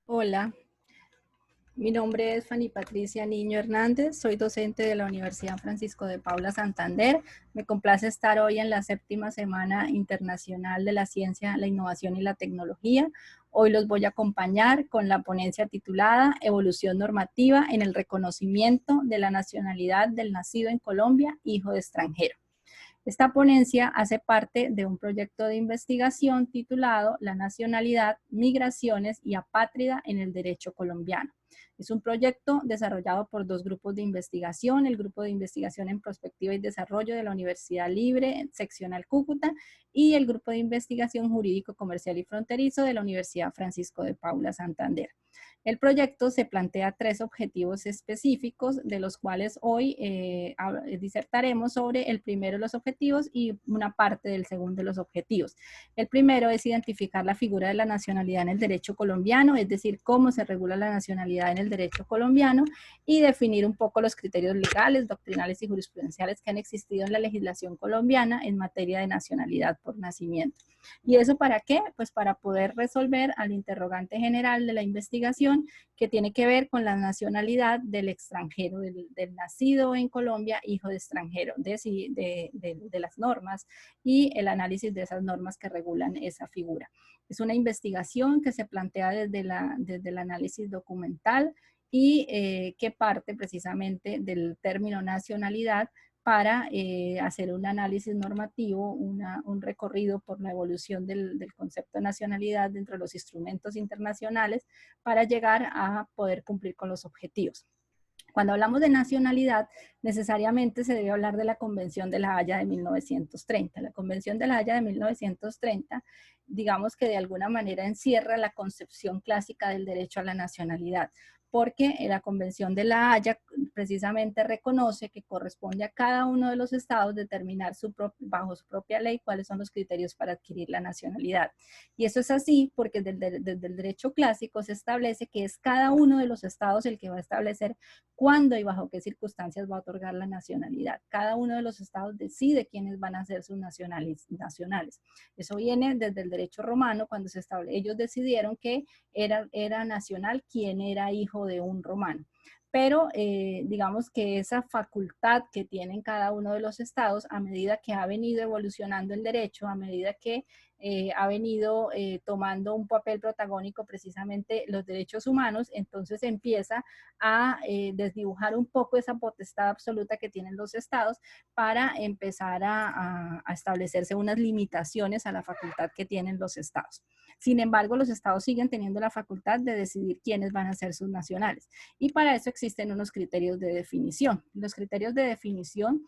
Hola, mi nombre es Fanny Patricia Niño Hernández, soy docente de la Universidad Francisco de Paula Santander. Me complace estar hoy en la 7ª Semana Internacional de la Ciencia, la Innovación y la Tecnología. Hoy los voy a acompañar con la ponencia titulada Evolución normativa en el reconocimiento de la nacionalidad del nacido en Colombia, hijo de extranjero. Esta ponencia hace parte de un proyecto de investigación titulado La nacionalidad, migraciones y apátrida en el derecho colombiano. Es un proyecto desarrollado por dos grupos de investigación, el Grupo de Investigación en Prospectiva y Desarrollo de la Universidad Libre, seccional Cúcuta, y el Grupo de Investigación Jurídico, Comercial y Fronterizo de la Universidad Francisco de Paula Santander. El proyecto se plantea 3 objetivos específicos, de los cuales hoy disertaremos sobre el primero de los objetivos y una parte del segundo de los objetivos. El primero es identificar la figura de la nacionalidad en el derecho colombiano, es decir, cómo se regula la nacionalidad en el derecho colombiano, y definir un poco los criterios legales, doctrinales y jurisprudenciales que han existido en la legislación colombiana en materia de nacionalidad por nacimiento. ¿Y eso para qué? Pues para poder resolver al interrogante general de la investigación que tiene que ver con la nacionalidad del extranjero, del nacido en Colombia, hijo de extranjero, de las normas y el análisis de esas normas que regulan esa figura. Es una investigación que se plantea desde el análisis documental y que parte precisamente del término nacionalidad para hacer un análisis normativo, un recorrido por la evolución del concepto de nacionalidad dentro de los instrumentos internacionales para llegar a poder cumplir con los objetivos. Cuando hablamos de nacionalidad, necesariamente se debe hablar de la Convención de La Haya de 1930. La Convención de La Haya de 1930, digamos que de alguna manera encierra la concepción clásica del derecho a la nacionalidad, porque la Convención de La Haya precisamente reconoce que corresponde a cada uno de los estados determinar bajo su propia ley cuáles son los criterios para adquirir la nacionalidad. Y eso es así porque desde el derecho clásico se establece que es cada uno de los estados el que va a establecer cuándo y bajo qué circunstancias va a otorgar la nacionalidad. Cada uno de los estados decide quiénes van a ser sus nacionales. Eso viene desde el derecho romano, cuando ellos decidieron que era nacional quien era hijo de un romano. Pero digamos que esa facultad que tienen cada uno de los estados, a medida que ha venido evolucionando el derecho, a medida que ha venido tomando un papel protagónico precisamente los derechos humanos, entonces empieza a desdibujar un poco esa potestad absoluta que tienen los estados para empezar a establecerse unas limitaciones a la facultad que tienen los estados. Sin embargo, los estados siguen teniendo la facultad de decidir quiénes van a ser sus nacionales. Y para eso existen unos criterios de definición. Los criterios de definición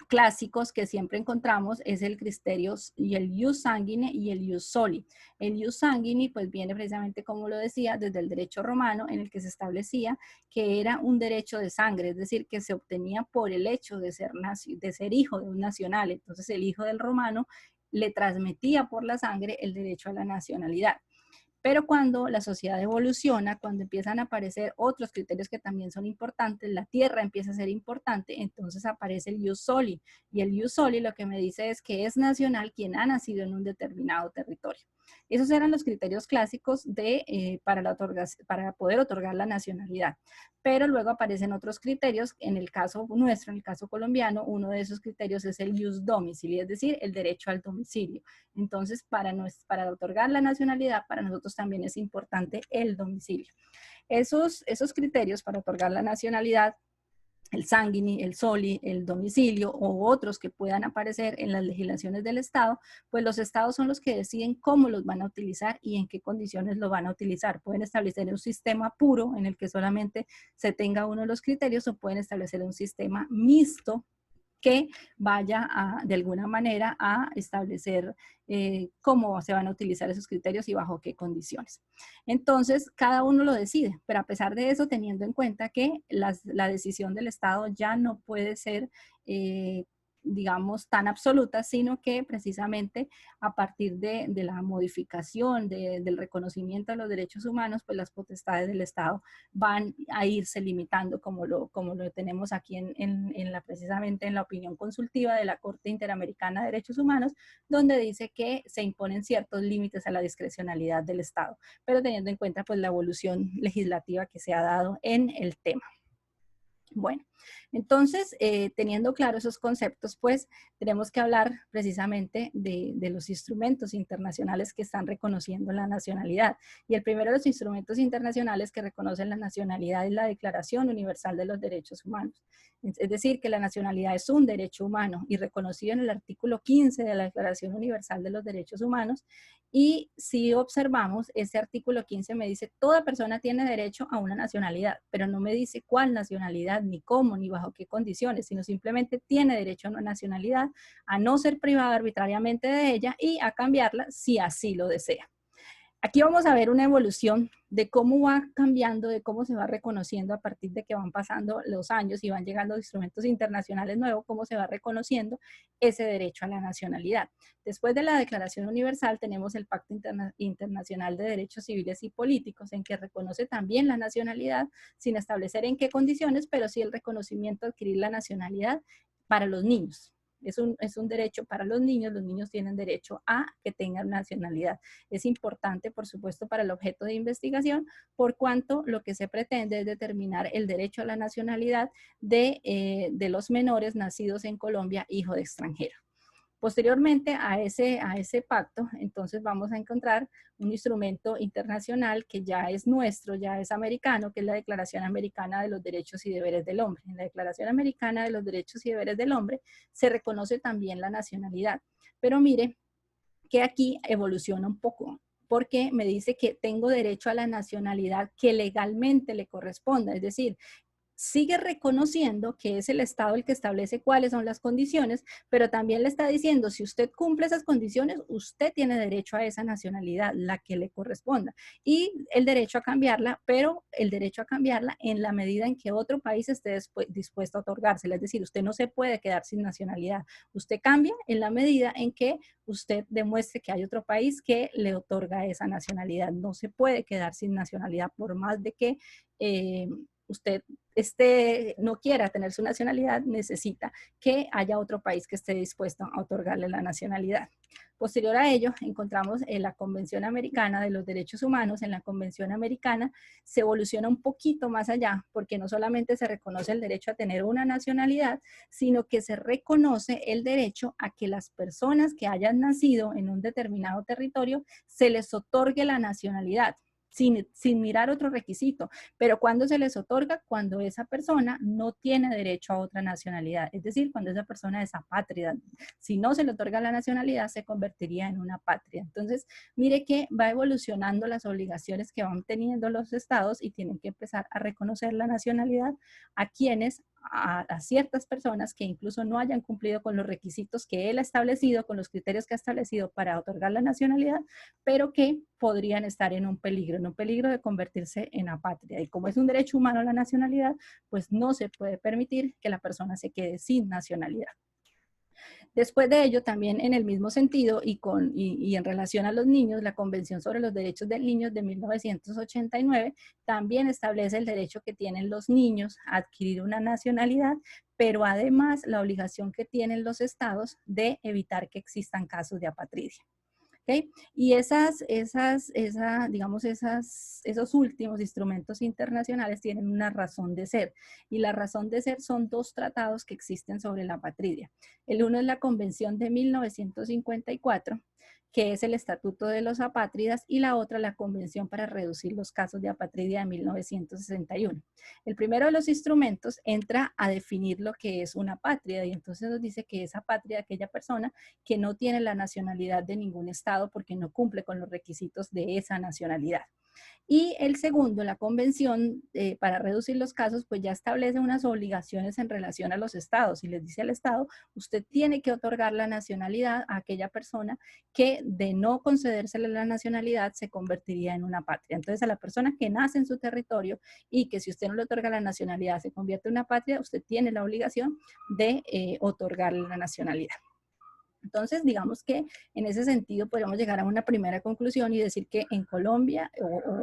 clásicos que siempre encontramos es el criterio y el ius sanguine y el ius soli. El ius sanguine pues viene precisamente, como lo decía, desde el derecho romano, en el que se establecía que era un derecho de sangre, es decir, que se obtenía por el hecho de ser hijo de un nacional. Entonces el hijo del romano le transmitía por la sangre el derecho a la nacionalidad. Pero cuando la sociedad evoluciona, cuando empiezan a aparecer otros criterios que también son importantes, la tierra empieza a ser importante, entonces aparece el ius soli. Y el ius soli lo que me dice es que es nacional quien ha nacido en un determinado territorio. Esos eran los criterios clásicos para poder otorgar la nacionalidad. Pero luego aparecen otros criterios. En el caso nuestro, en el caso colombiano, uno de esos criterios es el ius domicili, es decir, el derecho al domicilio. Entonces, para otorgar la nacionalidad, para nosotros también es importante el domicilio. Esos criterios para otorgar la nacionalidad, el sanguini, el soli, el domicilio o otros que puedan aparecer en las legislaciones del Estado, pues los estados son los que deciden cómo los van a utilizar y en qué condiciones lo van a utilizar. Pueden establecer un sistema puro en el que solamente se tenga uno de los criterios o pueden establecer un sistema mixto que vaya de alguna manera a establecer cómo se van a utilizar esos criterios y bajo qué condiciones. Entonces, cada uno lo decide, pero a pesar de eso, teniendo en cuenta que la decisión del Estado ya no puede ser digamos, tan absolutas, sino que precisamente a partir de la modificación del reconocimiento de los derechos humanos, pues las potestades del Estado van a irse limitando, como lo tenemos aquí precisamente en la opinión consultiva de la Corte Interamericana de Derechos Humanos, donde dice que se imponen ciertos límites a la discrecionalidad del Estado, pero teniendo en cuenta pues la evolución legislativa que se ha dado en el tema. Bueno, entonces, teniendo claro esos conceptos, pues tenemos que hablar precisamente de los instrumentos internacionales que están reconociendo la nacionalidad. Y el primero de los instrumentos internacionales que reconocen la nacionalidad es la Declaración Universal de los Derechos Humanos. Es decir, que la nacionalidad es un derecho humano y reconocido en el artículo 15 de la Declaración Universal de los Derechos Humanos. Y si observamos, ese artículo 15 me dice, toda persona tiene derecho a una nacionalidad, pero no me dice cuál nacionalidad, ni cómo, ni bajo qué condiciones, sino simplemente tiene derecho a una nacionalidad, a no ser privada arbitrariamente de ella y a cambiarla si así lo desea. Aquí vamos a ver una evolución de cómo va cambiando, de cómo se va reconociendo a partir de que van pasando los años y van llegando instrumentos internacionales nuevos, cómo se va reconociendo ese derecho a la nacionalidad. Después de la Declaración Universal tenemos el Pacto Internacional de Derechos Civiles y Políticos, en que reconoce también la nacionalidad, sin establecer en qué condiciones, pero sí el reconocimiento de adquirir la nacionalidad para los niños. Es un derecho para los niños tienen derecho a que tengan nacionalidad. Es importante, por supuesto, para el objeto de investigación, por cuanto lo que se pretende es determinar el derecho a la nacionalidad de los menores nacidos en Colombia, hijo de extranjero. Posteriormente a ese pacto, entonces vamos a encontrar un instrumento internacional que ya es nuestro, ya es americano, que es la Declaración Americana de los Derechos y Deberes del Hombre. En la Declaración Americana de los Derechos y Deberes del Hombre se reconoce también la nacionalidad. Pero mire que aquí evoluciona un poco, porque me dice que tengo derecho a la nacionalidad que legalmente le corresponda, es decir, sigue reconociendo que es el Estado el que establece cuáles son las condiciones, pero también le está diciendo, si usted cumple esas condiciones, usted tiene derecho a esa nacionalidad, la que le corresponda, y el derecho a cambiarla, pero el derecho a cambiarla en la medida en que otro país esté dispuesto a otorgársela. Es decir, usted no se puede quedar sin nacionalidad. Usted cambia en la medida en que usted demuestre que hay otro país que le otorga esa nacionalidad. No se puede quedar sin nacionalidad por más de que usted no quiera tener su nacionalidad, necesita que haya otro país que esté dispuesto a otorgarle la nacionalidad. Posterior a ello, encontramos en la Convención Americana de los Derechos Humanos. En la Convención Americana se evoluciona un poquito más allá, porque no solamente se reconoce el derecho a tener una nacionalidad, sino que se reconoce el derecho a que las personas que hayan nacido en un determinado territorio se les otorgue la nacionalidad. Sin mirar otro requisito, pero cuando se les otorga, cuando esa persona no tiene derecho a otra nacionalidad, es decir, cuando esa persona es apátrida. Si no se le otorga la nacionalidad, se convertiría en una patria. Entonces, mire que va evolucionando las obligaciones que van teniendo los estados y tienen que empezar a reconocer la nacionalidad a quienes, a ciertas personas que incluso no hayan cumplido con los requisitos que él ha establecido, con los criterios que ha establecido para otorgar la nacionalidad, pero que podrían estar en un peligro de convertirse en apátrida. Y como es un derecho humano la nacionalidad, pues no se puede permitir que la persona se quede sin nacionalidad. Después de ello, también en el mismo sentido y en relación a los niños, la Convención sobre los Derechos del Niño de 1989 también establece el derecho que tienen los niños a adquirir una nacionalidad, pero además la obligación que tienen los estados de evitar que existan casos de apatridia. ¿Okay? Y esos últimos instrumentos internacionales tienen una razón de ser. Y la razón de ser son dos tratados que existen sobre la apatridia. El uno es la Convención de 1954, que es el Estatuto de los Apátridas, y la otra la Convención para reducir los casos de apatridia de 1961. El primero de los instrumentos entra a definir lo que es una apátrida, y entonces nos dice que es apátrida aquella persona que no tiene la nacionalidad de ningún estado porque no cumple con los requisitos de esa nacionalidad. Y el segundo, la convención para reducir los casos, pues ya establece unas obligaciones en relación a los estados y les dice al estado, usted tiene que otorgar la nacionalidad a aquella persona que de no concedérsele la nacionalidad se convertiría en una patria. Entonces a la persona que nace en su territorio y que si usted no le otorga la nacionalidad se convierte en una patria, usted tiene la obligación de otorgarle la nacionalidad. Entonces, digamos que en ese sentido podemos llegar a una primera conclusión y decir que en Colombia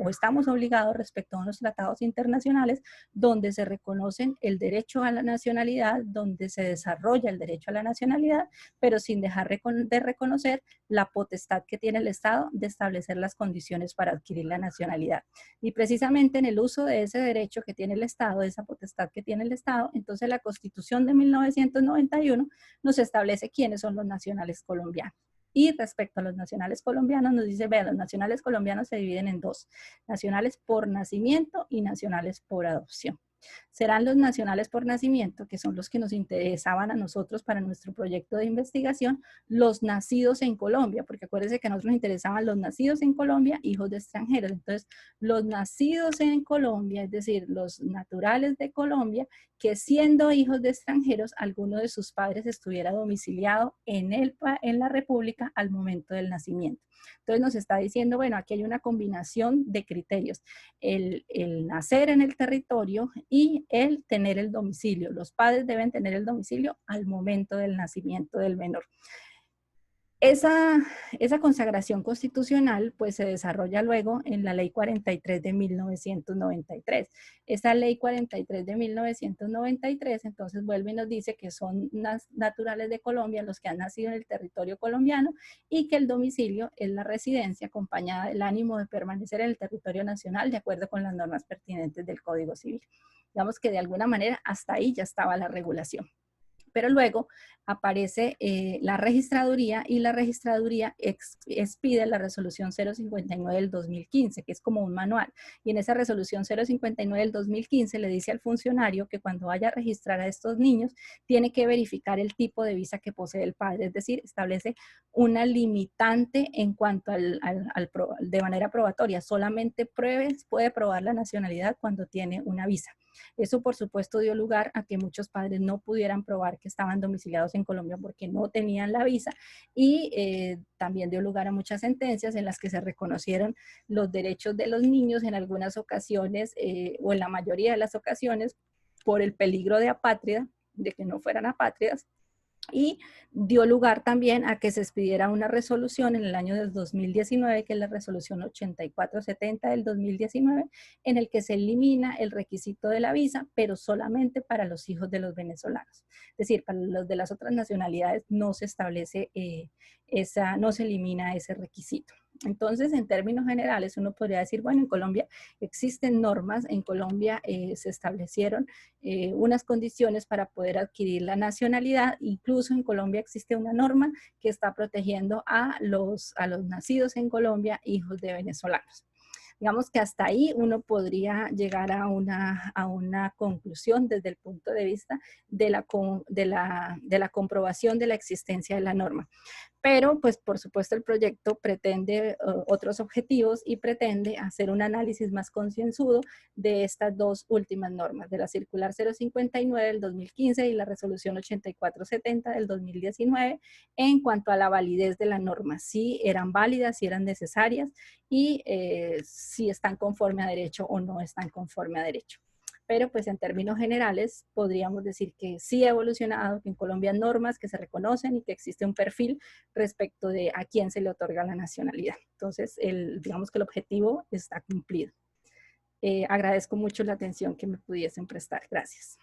o estamos obligados respecto a unos tratados internacionales donde se reconocen el derecho a la nacionalidad, donde se desarrolla el derecho a la nacionalidad, pero sin dejar de reconocer la potestad que tiene el Estado de establecer las condiciones para adquirir la nacionalidad. Y precisamente en el uso de ese derecho que tiene el Estado, de esa potestad que tiene el Estado, entonces la Constitución de 1991 nos establece quiénes son los nacionales colombianos. Y respecto a los nacionales colombianos, nos dice, vean, los nacionales colombianos se dividen en dos, nacionales por nacimiento y nacionales por adopción. Serán los nacionales por nacimiento, que son los que nos interesaban a nosotros para nuestro proyecto de investigación, los nacidos en Colombia, porque acuérdense que a nosotros nos interesaban los nacidos en Colombia, hijos de extranjeros. Entonces, los nacidos en Colombia, es decir, los naturales de Colombia, que siendo hijos de extranjeros, alguno de sus padres estuviera domiciliado en la República al momento del nacimiento. Entonces nos está diciendo, bueno, aquí hay una combinación de criterios, el nacer en el territorio y el tener el domicilio. Los padres deben tener el domicilio al momento del nacimiento del menor. Esa consagración constitucional pues se desarrolla luego en la Ley 43 de 1993. Esa Ley 43 de 1993 entonces vuelve y nos dice que son naturales de Colombia los que han nacido en el territorio colombiano y que el domicilio es la residencia acompañada del ánimo de permanecer en el territorio nacional de acuerdo con las normas pertinentes del Código Civil. Digamos que de alguna manera hasta ahí ya estaba la regulación. Pero luego aparece la registraduría y la registraduría expide la resolución 059 del 2015, que es como un manual. Y en esa resolución 059 del 2015 le dice al funcionario que cuando vaya a registrar a estos niños, tiene que verificar el tipo de visa que posee el padre, es decir, establece una limitante en cuanto de manera probatoria. Solamente puede probar la nacionalidad cuando tiene una visa. Eso, por supuesto, dio lugar a que muchos padres no pudieran probar que estaban domiciliados en Colombia porque no tenían la visa y también dio lugar a muchas sentencias en las que se reconocieron los derechos de los niños en algunas ocasiones o en la mayoría de las ocasiones por el peligro de apátrida, de que no fueran apátridas, y dio lugar también a que se expidiera una resolución en el año del 2019, que es la resolución 8470 del 2019, en el que se elimina el requisito de la visa, pero solamente para los hijos de los venezolanos. Es decir, para los de las otras nacionalidades no se establece no se elimina ese requisito. Entonces, en términos generales, uno podría decir, bueno, en Colombia existen normas, en Colombia se establecieron unas condiciones para poder adquirir la nacionalidad, incluso en Colombia existe una norma que está protegiendo a los nacidos en Colombia, hijos de venezolanos. Digamos que hasta ahí uno podría llegar a una conclusión desde el punto de vista de la comprobación de la existencia de la norma. Pero, pues, por supuesto, el proyecto pretende otros objetivos y pretende hacer un análisis más concienzudo de estas dos últimas normas, de la circular 059 del 2015 y la resolución 8470 del 2019, en cuanto a la validez de la norma, si eran válidas, si eran necesarias y si están conforme a derecho o no están conforme a derecho. Pero pues en términos generales podríamos decir que sí ha evolucionado, que en Colombia hay normas que se reconocen y que existe un perfil respecto de a quién se le otorga la nacionalidad. Entonces, digamos que el objetivo está cumplido. Agradezco mucho la atención que me pudiesen prestar. Gracias.